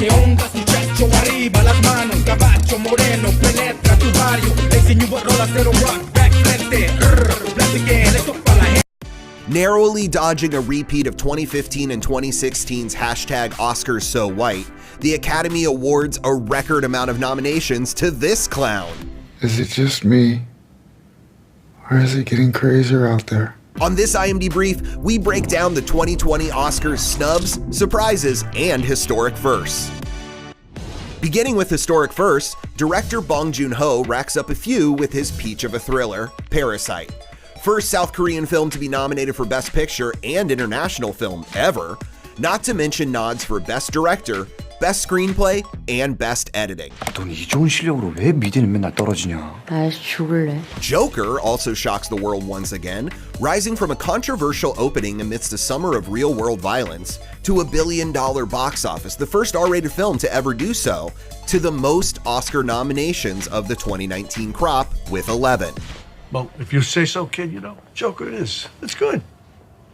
Que onda su pecho arriba, las manos, caballo moreno, penetra tu barrio. Ese new rola cero rock, back frente, blast again, esto pa' la gente. Narrowly dodging a repeat of 2015 and 2016's hashtag Oscars So White, the Academy awards a record amount of nominations to this clown. Is it just me? Or is it getting crazier out there? On this IMD Brief, we break down the 2020 Oscars snubs, surprises, and historic firsts. Beginning with historic firsts, director Bong Joon-ho racks up a few with his peach of a thriller, Parasite. First South Korean film to be nominated for Best Picture and International Film ever, not to mention nods for Best Director, Best Screenplay, and Best Editing. 넌 이 좋은 실력으로 왜 미대는 맨날 떨어지냐? 나 죽을래. Joker also shocks the world once again, rising from a controversial opening amidst a summer of real-world violence to $1 billion box office, the first R-rated film to ever do so, to the most Oscar nominations of the 2019 crop with 11. Well, if you say so, kid, Joker it is. It's good.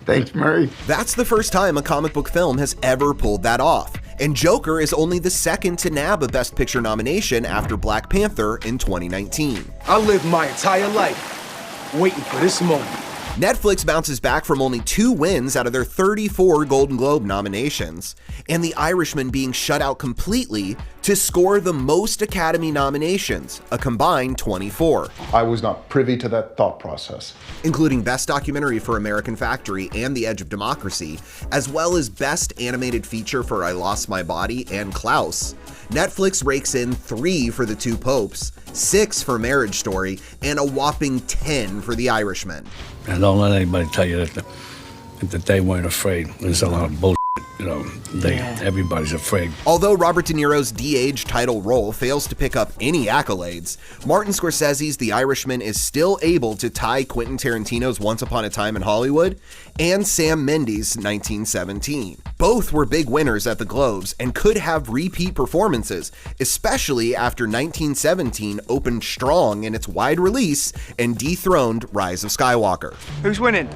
Thanks, Murray. That's the first time a comic book film has ever pulled that off, and Joker is only the second to nab a Best Picture nomination after Black Panther in 2019. I lived my entire life waiting for this moment. Netflix bounces back from only 2 wins out of their 34 Golden Globe nominations, and The Irishman being shut out completely to score the most Academy nominations, a combined 24. I was not privy to that thought process. Including Best Documentary for American Factory and The Edge of Democracy, as well as Best Animated Feature for I Lost My Body and Klaus. Netflix rakes in 3 for The Two Popes, 6 for Marriage Story, and a whopping 10 for The Irishman. And don't let anybody tell you that they weren't afraid. There's a lot of bullshit. Everybody's afraid. Although Robert De Niro's de-aged title role fails to pick up any accolades, Martin Scorsese's The Irishman is still able to tie Quentin Tarantino's Once Upon a Time in Hollywood and Sam Mendes' 1917. Both were big winners at the Globes and could have repeat performances, especially after 1917 opened strong in its wide release and dethroned Rise of Skywalker. Who's winning?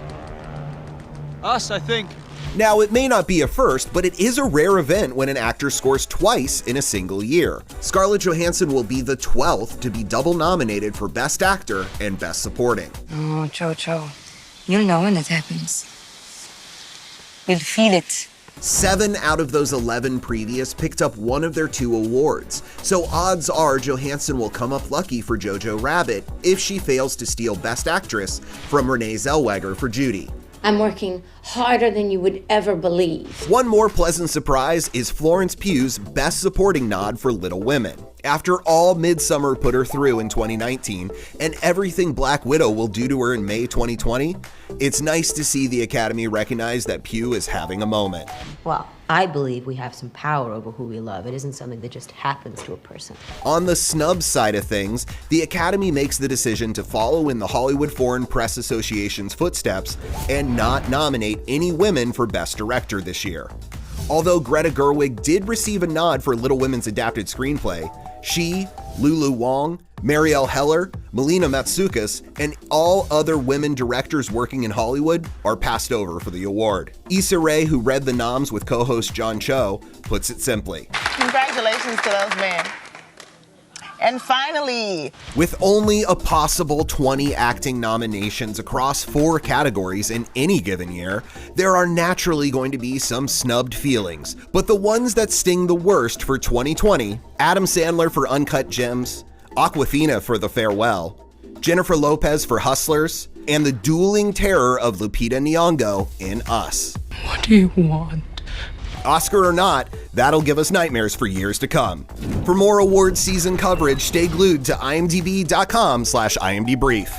Us, I think. Now, it may not be a first, but it is a rare event when an actor scores twice in a single year. Scarlett Johansson will be the 12th to be double nominated for Best Actor and Best Supporting. Oh, Jojo, you'll know when that happens. You'll feel it. 7 out of those 11 previous picked up one of their 2 awards, so odds are Johansson will come up lucky for Jojo Rabbit if she fails to steal Best Actress from Renee Zellweger for Judy. I'm working harder than you would ever believe. One more pleasant surprise is Florence Pugh's Best Supporting nod for Little Women. After all Midsommar put her through in 2019 and everything Black Widow will do to her in May 2020, it's nice to see the Academy recognize that Pugh is having a moment. Well, I believe we have some power over who we love. It isn't something that just happens to a person. On the snub side of things, the Academy makes the decision to follow in the Hollywood Foreign Press Association's footsteps and not nominate any women for Best Director this year. Although Greta Gerwig did receive a nod for Little Women's adapted screenplay, she, Lulu Wang, Marielle Heller, Melina Matsoukas, and all other women directors working in Hollywood are passed over for the award. Issa Rae, who read the noms with co-host John Cho, puts it simply. Congratulations to those men. And finally, with only a possible 20 acting nominations across 4 categories in any given year, there are naturally going to be some snubbed feelings. But the ones that sting the worst for 2020, Adam Sandler for Uncut Gems, Awkwafina for The Farewell, Jennifer Lopez for Hustlers, and the dueling terror of Lupita Nyong'o in Us. What do you want? Oscar or not, that'll give us nightmares for years to come. For more awards season coverage, stay glued to imdb.com/imdbrief.